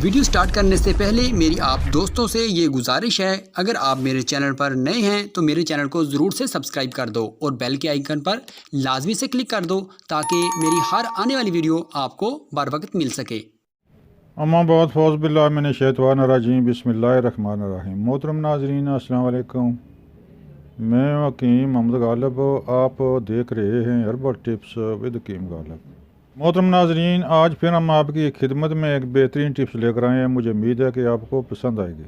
Video start करने से पहले मेरी आप दोस्तों से ये गुजारिश है, अगर आप मेरे चैनल पर नए हैं तो मेरे चैनल को ज़रूर से सब्सक्राइब कर दो और बेल के आइकन पर लाजमी से क्लिक कर दो ताकि मेरी हर आने वाली वीडियो आपको बर वक्त मिल सके। अम्मा बहुत फौज बिल्लाह मिन शैतानिर रजीम बिस्मिल्लाहिर्रहमानिर्रहीम। मोहतरम नाज़रीन अस्सलाम वालेकुम, मैं हकीम मोहम्मद गालिब, आप देख रहे हैं हर्बल टिप्स विद हकीम गालिब। मोहतरम नाज़रीन, आज फिर हम आपकी खिदमत में एक बेहतरीन टिप्स लेकर आए हैं। मुझे उम्मीद है कि आपको पसंद आएगी।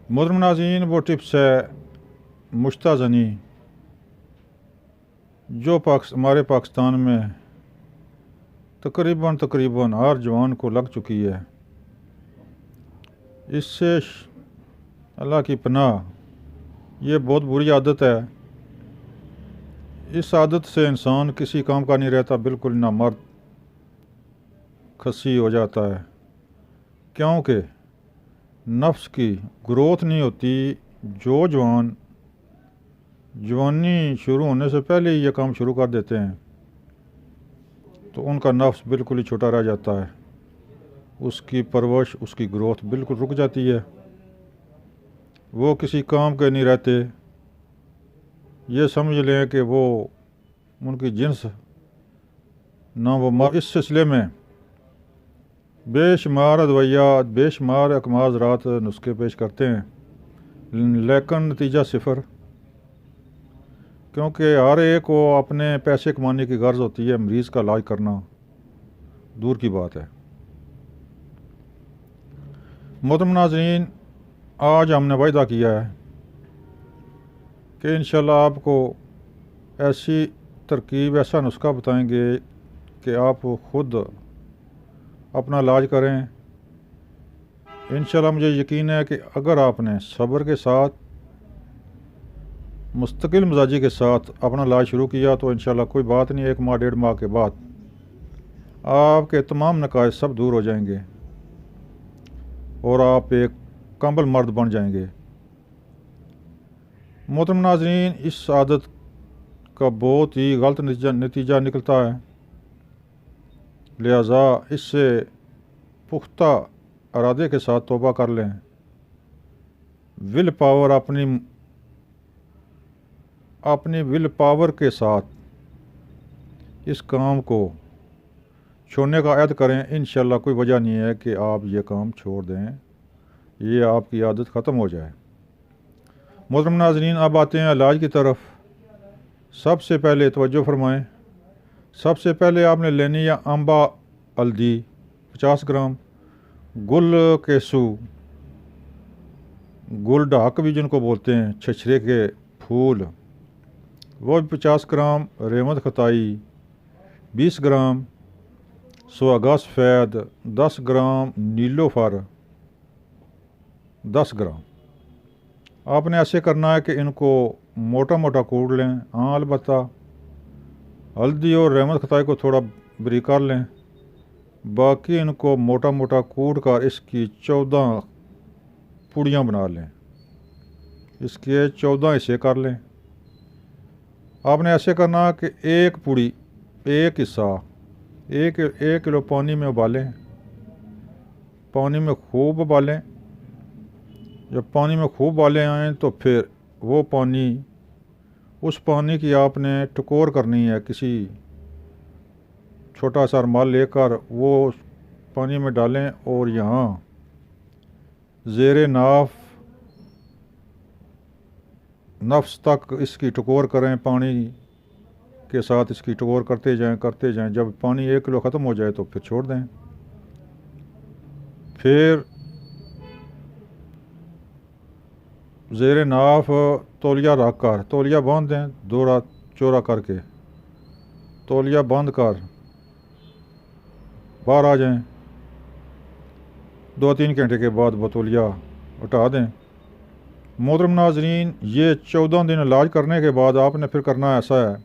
मोहतरम नाज़रीन, वो टिप्स है मुश्ताज़नी, जो हमारे पाकिस्तान में तकरीबन हर जवान को लग चुकी है। इससे अल्लाह की पनाह, ये बहुत बुरी आदत है। इस आदत से इंसान किसी काम का नहीं रहता, बिल्कुल ना मर्द खसी हो जाता है, क्योंकि नफ्स की ग्रोथ नहीं होती। जो जवानी शुरू होने से पहले ही ये काम शुरू कर देते हैं तो उनका नफ्स बिल्कुल ही छोटा रह जाता है, उसकी परवरिश, उसकी ग्रोथ बिल्कुल रुक जाती है, वो किसी काम के नहीं रहते। ये समझ लें कि वो उनकी जिन्स ना वो मर। इस सिलसिले में बेशुमार अदवियात, बेशुमार अकमाज़रात नुस्खे पेश करते हैं, लेकिन नतीजा सिफ़र, क्योंकि हर एक को अपने पैसे कमाने की गर्ज होती है। मरीज़ का इलाज करना दूर की बात है। मोहतरम नाज़रीन, आज हमने वायदा किया है कि इंशाल्लाह आपको ऐसी तरकीब, ऐसा नुस्खा बताएंगे कि आप ख़ुद अपना इलाज करें। इंशाल्लाह मुझे यकीन है कि अगर आपने सब्र के साथ, मुस्तकिल मिजाजी के साथ अपना इलाज शुरू किया तो इंशाल्लाह कोई बात नहीं, 1 माह 1.5 माह के बाद आपके तमाम नकाइस सब दूर हो जाएंगे और आप एक कामिल मर्द बन जाएंगे। मोहतरम नाज़रीन, इस आदत का बहुत ही गलत नतीजा निकलता है, लिहाजा इससे पुख्ता इरादे के साथ तौबा कर लें। विल पावर, अपनी विल पावर के साथ इस काम को छोड़ने का अहद करें। इंशाल्लाह कोई वजह नहीं है कि आप ये काम छोड़ दें, ये आपकी आदत ख़त्म हो जाए। मोहतरम नाज़रीन, अब आते हैं इलाज की तरफ। सबसे पहले तवज्जो फरमाएं, सबसे पहले आपने लेनी है अम्बा हल्दी 50 ग्राम, गुल केसू, गुल ढाक भी जिनको बोलते हैं, छछरे के फूल, वो 50 ग्राम, रेमत खताई 20 ग्राम, सुहागा सफ़ेद 10 ग्राम, नीलोफर 10 ग्राम। आपने ऐसे करना है कि इनको मोटा मोटा कूट लें। हाँ, अलबत्ता हल्दी और रेमत खताई को थोड़ा बारीक कर लें। बाकी इनको मोटा मोटा कूट कर इसकी 14 पुड़ियाँ बना लें, इसके 14 हिस्से कर लें। आपने ऐसे करना कि एक पुड़ी, एक हिस्सा 1 किलो पानी में उबालें। पानी में खूब उबालें। जब पानी में खूब उबाले आएँ तो फिर वो पानी, उस पानी की आपने टकोर करनी है। किसी छोटा सा रुमाल लेकर वो पानी में डालें और यहाँ ज़ेरे नफ्स तक इसकी टकोर करें। पानी के साथ इसकी टकोर करते जाएं। जब पानी 1 किलो ख़त्म हो जाए तो फिर छोड़ दें। फिर ज़ेरे नाफ तौलिया रख कर, तौलिया बांध दें, दोरा चौरा करके तौलिया बांध कर बाहर आ जाएं। 2-3 घंटे के बाद वो तौलिया उठा दें। मोहतरम नाज़रीन, ये 14 दिन इलाज करने के बाद आपने फिर करना ऐसा है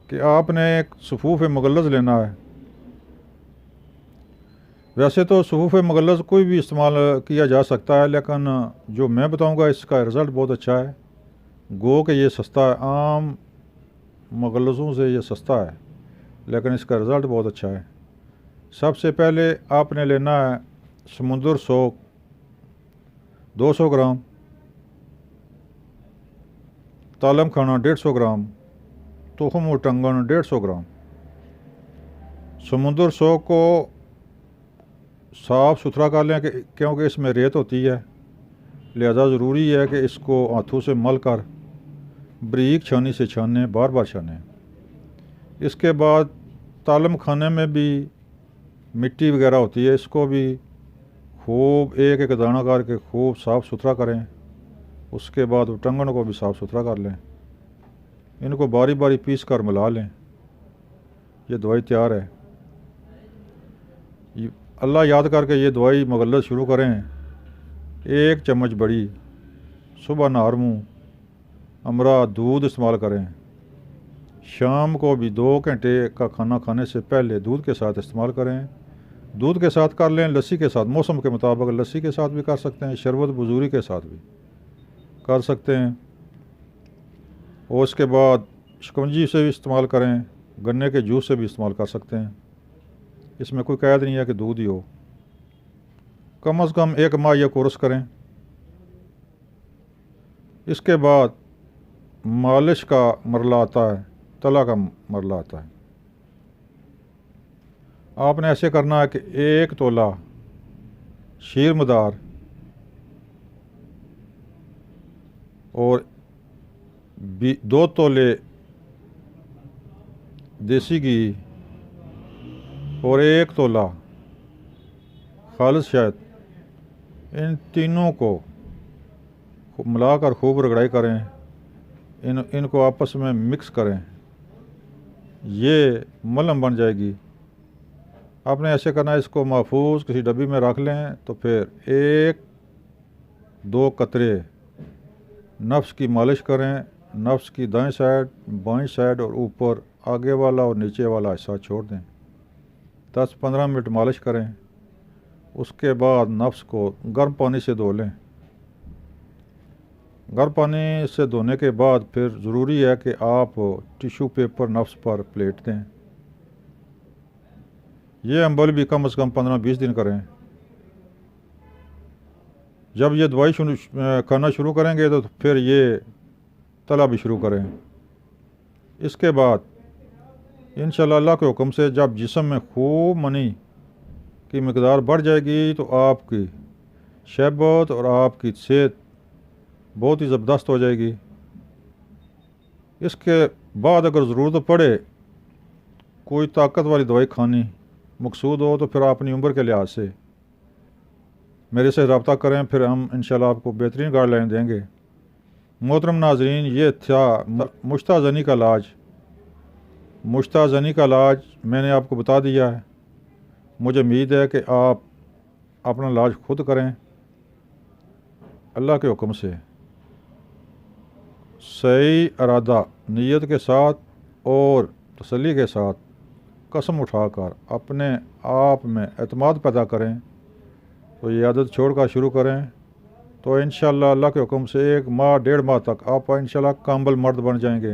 कि आपने एक सफ़ूफ़ मुगल्लज़ लेना है। वैसे तो सफ़ूफ़ मुगल्लज़ कोई भी इस्तेमाल किया जा सकता है, लेकिन जो मैं बताऊंगा इसका रिज़ल्ट बहुत अच्छा है। गो कि ये सस्ता है, आम मुगल्लज़ों से ये सस्ता है, लेकिन इसका रिज़ल्ट बहुत अच्छा है। सबसे पहले आपने लेना है समुंदर सोक 200 ग्राम, तालम खाना 150 ग्राम, तुखम और टंगन 150 ग्राम। समुंदर सोक को साफ़ सुथरा कर लें क्योंकि इसमें रेत होती है, लिहाजा ज़रूरी है कि इसको हाथों से मल कर बारीक छानी से छाने, बार बार छाने। इसके बाद तालम खाने में भी मिट्टी वगैरह होती है, इसको भी खूब एक एक दाना करके खूब साफ़ सुथरा करें। उसके बाद टंगन को भी साफ़ सुथरा कर लें, इनको बारी बारी पीस कर मिला लें। ये दवाई तैयार है। अल्लाह याद करके ये दवाई मुगल्लत शुरू करें। 1 चम्मच बड़ी सुबह नहर मुँह अमरा दूध इस्तेमाल करें। शाम को भी 2 घंटे का खाना खाने से पहले दूध के साथ इस्तेमाल करें। दूध के साथ कर लें, लस्सी के साथ, मौसम के मुताबिक लस्सी के साथ भी कर सकते हैं, शरबत बुजूरी के साथ भी कर सकते हैं। और उसके बाद शिकंजी से भी इस्तेमाल करें, गन्ने के जूस से भी इस्तेमाल कर सकते हैं। इसमें कोई कैद नहीं है कि दूध ही हो। कम अज़ कम 1 माह यह कोर्स करें। इसके बाद मालिश का मरला आता है, तला का मरला आता है। आपने ऐसे करना है कि 1 तोला शीर मदार और 2 तोले देसी घी और 1 तोला खालिस शहद, इन तीनों को मिलाकर खूब रगड़ाई करें। इनको आपस में मिक्स करें, ये मलहम बन जाएगी। आपने ऐसे करना है, इसको महफूज किसी डब्बी में रख लें। तो फिर 1-2 कतरे नफ्स की मालिश करें। नफ्स की दाएं साइड, बाएं साइड और ऊपर आगे वाला और नीचे वाला हिस्सा छोड़ दें। 10-15 मिनट मालिश करें। उसके बाद नफ्स को गर्म पानी से धो लें। गर्म पानी से धोने के बाद फिर ज़रूरी है कि आप टिश्यू पेपर नफ्स पर प्लेट दें। ये अम्बल भी कम से कम 15-20 दिन करें। जब ये दवाई खाना शुरू करेंगे तो फिर ये तला भी शुरू करें। इसके बाद इंशाअल्लाह अल्लाह के हुक्म से जब जिस्म में खूब मनी की मिकदार बढ़ जाएगी तो आपकी शहबत और आपकी सेहत बहुत ही ज़बरदस्त हो जाएगी। इसके बाद अगर ज़रूरत पड़े कोई ताकत वाली दवाई खानी मकसूद हो तो फिर अपनी उम्र के लिहाज से मेरे से रब्ता करें, फिर हम इंशाल्लाह आपको बेहतरीन गाइडलाइन देंगे। मोहतरम नाजरीन, ये था मुश्ताज़नी का इलाज। मुश्ताज़नी का इलाज मैंने आपको बता दिया है। मुझे उम्मीद है कि आप अपना इलाज खुद करें अल्लाह के हुक्म से, सही इरादा नीयत के साथ और तसल्ली के साथ कसम उठाकर अपने आप में एतमाद पैदा करें। तो ये आदत छोड़कर शुरू करें तो इंशाअल्लाह अल्लाह के हुक्म से 1 माह 1.5 माह तक आप इंशाअल्लाह कामिल मर्द बन जाएंगे।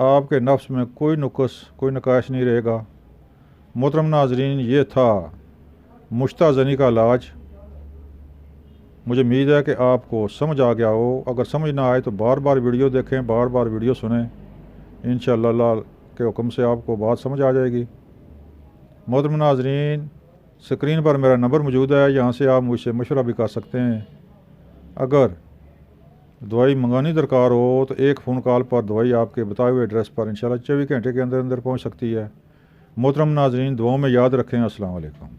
आपके नफ्स में कोई नुक्स, कोई नकाश नहीं रहेगा। मोहतरम नाजरीन, ये था मुश्ताज़नी का इलाज। मुझे उम्मीद है कि आपको समझ आ गया हो। अगर समझ ना आए तो बार बार वीडियो देखें, बार बार वीडियो सुनें। इंशाअल्लाह अल्लाह के हुक्म से आपको बात समझ आ जाएगी। मोहतरम नाजरीन, स्क्रीन पर मेरा नंबर मौजूद है, यहाँ से आप मुझसे मशवरा भी कर सकते हैं। अगर दवाई मंगानी दरकार हो तो 1 फ़ोन कॉल पर दवाई आपके बताए हुए एड्रेस पर इंशाअल्लाह 24 घंटे के अंदर अंदर पहुँच सकती है। मोहतरम नाजरीन, दुआओं में याद रखें। अस्सलाम वालेकुम।